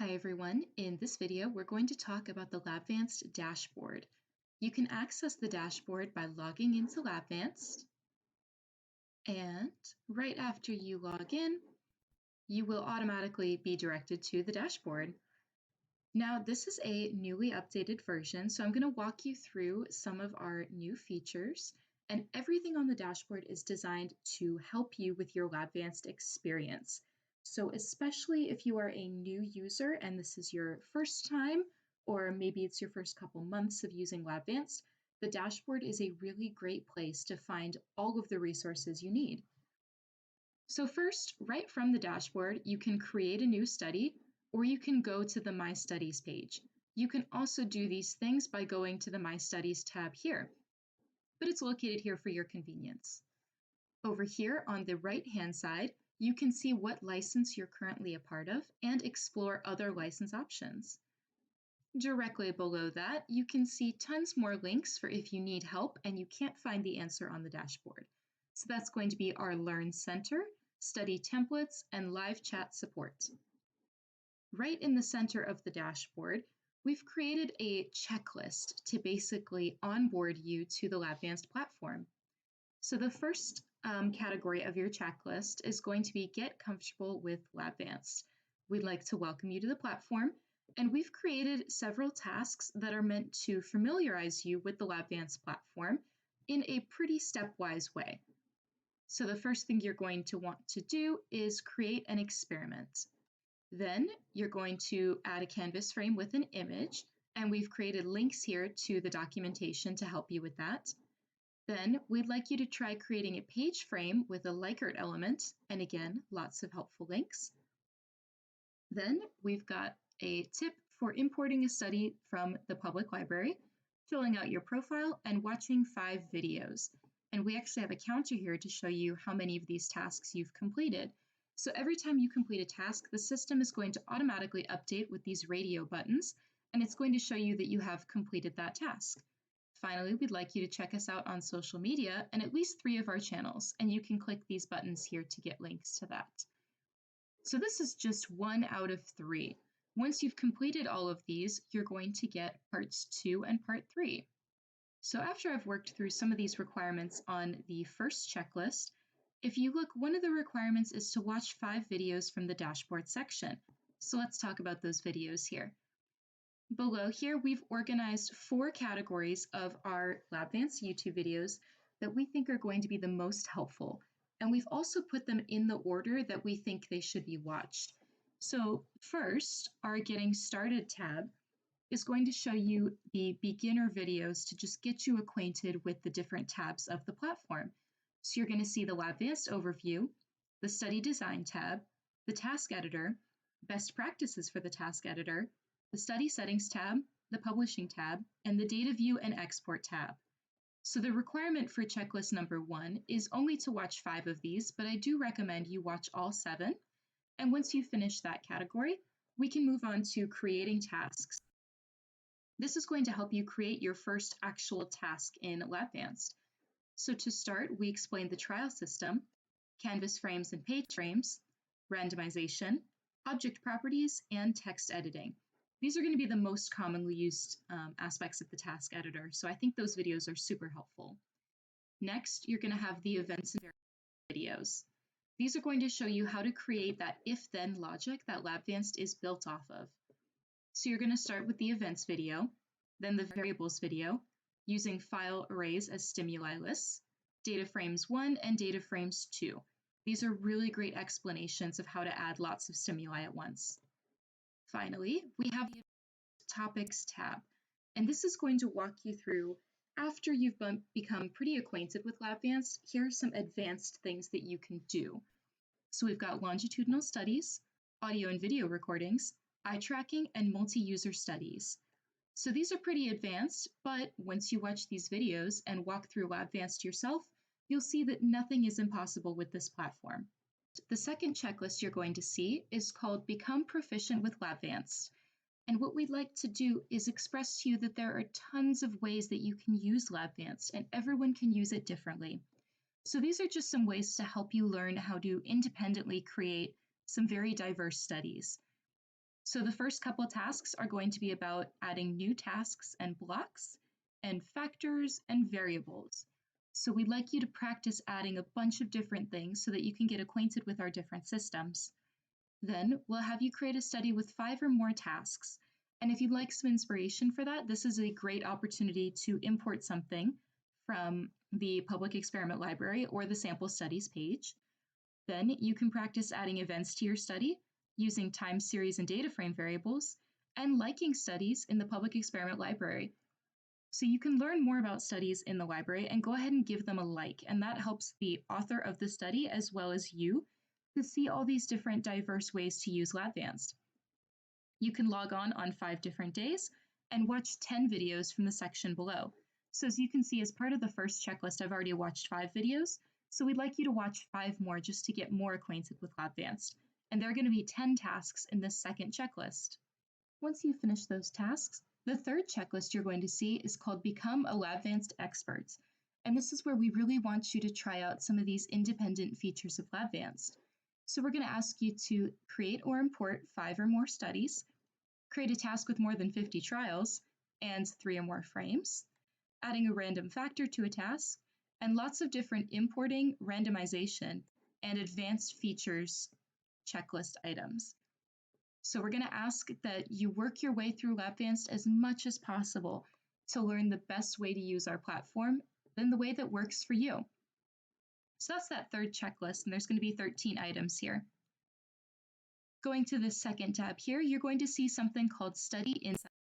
Hi everyone, in this video we're going to talk about the Labvanced Dashboard. You can access the dashboard by logging into Labvanced, and right after you log in, you will automatically be directed to the dashboard. Now this is a newly updated version, so I'm going to walk you through some of our new features, and everything on the dashboard is designed to help you with your Labvanced experience. So especially if you are a new user and this is your first time, or maybe it's your first couple months of using Labvanced, the dashboard is a really great place to find all of the resources you need. So first, right from the dashboard, you can create a new study, or you can go to the My Studies page. You can also do these things by going to the My Studies tab here, but it's located here for your convenience. Over here on the right-hand side, you can see what license you're currently a part of and explore other license options. Directly below that, you can see tons more links for if you need help and you can't find the answer on the dashboard. So that's going to be our Learn Center, Study Templates, and Live Chat support. Right in the center of the dashboard, we've created a checklist to basically onboard you to the Labvanced platform. So the first category of your checklist is going to be Get Comfortable with Labvanced. We'd like to welcome you to the platform, and we've created several tasks that are meant to familiarize you with the Labvanced platform in a pretty stepwise way. So the first thing you're going to want to do is create an experiment. Then you're going to add a canvas frame with an image, and we've created links here to the documentation to help you with that. Then we'd like you to try creating a page frame with a Likert element, and again, lots of helpful links. Then we've got a tip for importing a study from the public library, filling out your profile, and watching 5 videos. And we actually have a counter here to show you how many of these tasks you've completed. So every time you complete a task, the system is going to automatically update with these radio buttons, and it's going to show you that you have completed that task. Finally, we'd like you to check us out on social media and at least 3 of our channels, and you can click these buttons here to get links to that. So this is just 1 out of 3. Once you've completed all of these, you're going to get parts 2 and part 3. So after I've worked through some of these requirements on the first checklist, if you look, one of the requirements is to watch 5 videos from the dashboard section. So let's talk about those videos here. Below here, we've organized 4 categories of our Labvanced YouTube videos that we think are going to be the most helpful. And we've also put them in the order that we think they should be watched. So first, our Getting Started tab is going to show you the beginner videos to just get you acquainted with the different tabs of the platform. So you're going to see the Labvanced Overview, the Study Design tab, the Task Editor, Best Practices for the Task Editor, the Study Settings tab, the Publishing tab, and the Data View and Export tab. So the requirement for checklist number 1 is only to watch 5 of these, but I do recommend you watch all 7. And once you finish that category, we can move on to creating tasks. This is going to help you create your first actual task in Labvanced. So to start, we explained the trial system, canvas frames and page frames, randomization, object properties, and text editing. These are going to be the most commonly used aspects of the task editor, so I think those videos are super helpful. Next, you're going to have the events and videos. These are going to show you how to create that if-then logic that Labvanced is built off of. So you're going to start with the events video, then the variables video, using file arrays as stimuli lists, data frames 1 and data frames 2. These are really great explanations of how to add lots of stimuli at once. Finally, we have the Topics tab, and this is going to walk you through, after you've become pretty acquainted with Labvanced, here are some advanced things that you can do. So we've got longitudinal studies, audio and video recordings, eye tracking, and multi-user studies. So these are pretty advanced, but once you watch these videos and walk through Labvanced yourself, you'll see that nothing is impossible with this platform. The second checklist you're going to see is called Become Proficient with Labvanced. And what we'd like to do is express to you that there are tons of ways that you can use Labvanced, and everyone can use it differently. So these are just some ways to help you learn how to independently create some very diverse studies. So the first couple tasks are going to be about adding new tasks and blocks and factors and variables. So we'd like you to practice adding a bunch of different things so that you can get acquainted with our different systems. Then we'll have you create a study with 5 or more tasks. And if you'd like some inspiration for that, this is a great opportunity to import something from the Public Experiment Library or the Sample Studies page. Then you can practice adding events to your study using time series and data frame variables and liking studies in the Public Experiment Library. So you can learn more about studies in the library and go ahead and give them a like, and that helps the author of the study as well as you to see all these different diverse ways to use Labvanced. You can log on 5 different days and watch 10 videos from the section below. So as you can see, as part of the first checklist, I've already watched 5 videos, so we'd like you to watch 5 more just to get more acquainted with Labvanced. And there are going to be 10 tasks in this second checklist. Once you finish those tasks, the third checklist you're going to see is called Become a Labvanced Expert. And this is where we really want you to try out some of these independent features of Labvanced. So we're going to ask you to create or import 5 or more studies, create a task with more than 50 trials and 3 or more frames, adding a random factor to a task, and lots of different importing, randomization, and advanced features checklist items. So we're going to ask that you work your way through Labvanced as much as possible to learn the best way to use our platform and the way that works for you. So that's that third checklist, and there's going to be 13 items here. Going to the second tab here, you're going to see something called Study Insights.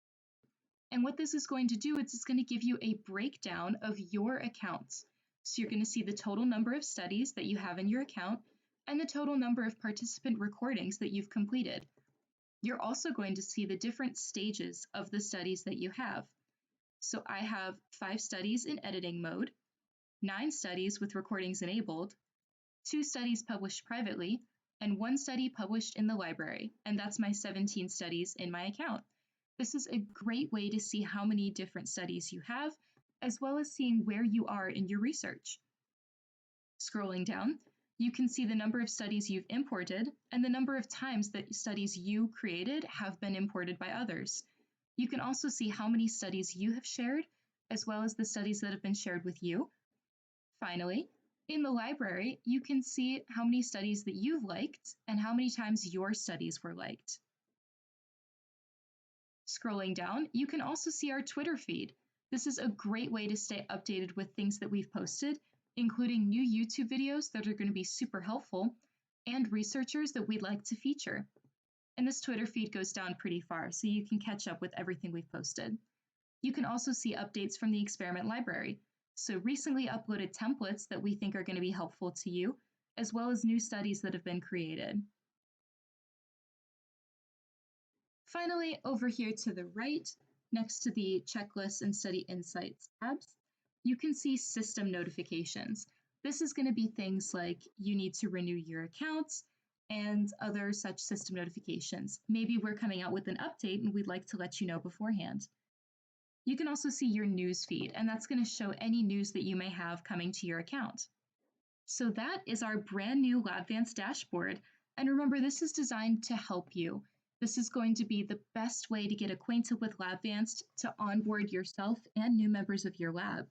And what this is going to do is it's going to give you a breakdown of your accounts. So you're going to see the total number of studies that you have in your account and the total number of participant recordings that you've completed. You're also going to see the different stages of the studies that you have. So I have 5 studies in editing mode, 9 studies with recordings enabled, 2 studies published privately, and 1 study published in the library, and that's my 17 studies in my account. This is a great way to see how many different studies you have, as well as seeing where you are in your research. Scrolling down, you can see the number of studies you've imported and the number of times that studies you created have been imported by others. You can also see how many studies you have shared, as well as the studies that have been shared with you. Finally, in the library, you can see how many studies that you've liked and how many times your studies were liked. Scrolling down, you can also see our Twitter feed. This is a great way to stay updated with things that we've posted, including new YouTube videos that are going to be super helpful and researchers that we'd like to feature. And this Twitter feed goes down pretty far, so you can catch up with everything we've posted. You can also see updates from the experiment library. So recently uploaded templates that we think are going to be helpful to you, as well as new studies that have been created. Finally, over here to the right, next to the Checklist and Study Insights tabs, you can see system notifications. This is going to be things like you need to renew your accounts and other such system notifications. Maybe we're coming out with an update and we'd like to let you know beforehand. You can also see your Newsfeed, and that's going to show any news that you may have coming to your account. So that is our brand new Labvanced Dashboard. And remember, this is designed to help you. This is going to be the best way to get acquainted with Labvanced, to onboard yourself and new members of your lab,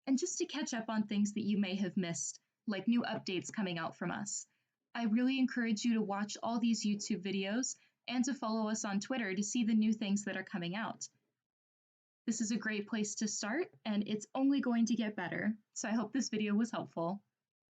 and just to catch up on things that you may have missed, like new updates coming out from us. I really encourage you to watch all these YouTube videos and to follow us on Twitter to see the new things that are coming out. This is a great place to start, and it's only going to get better. So I hope this video was helpful.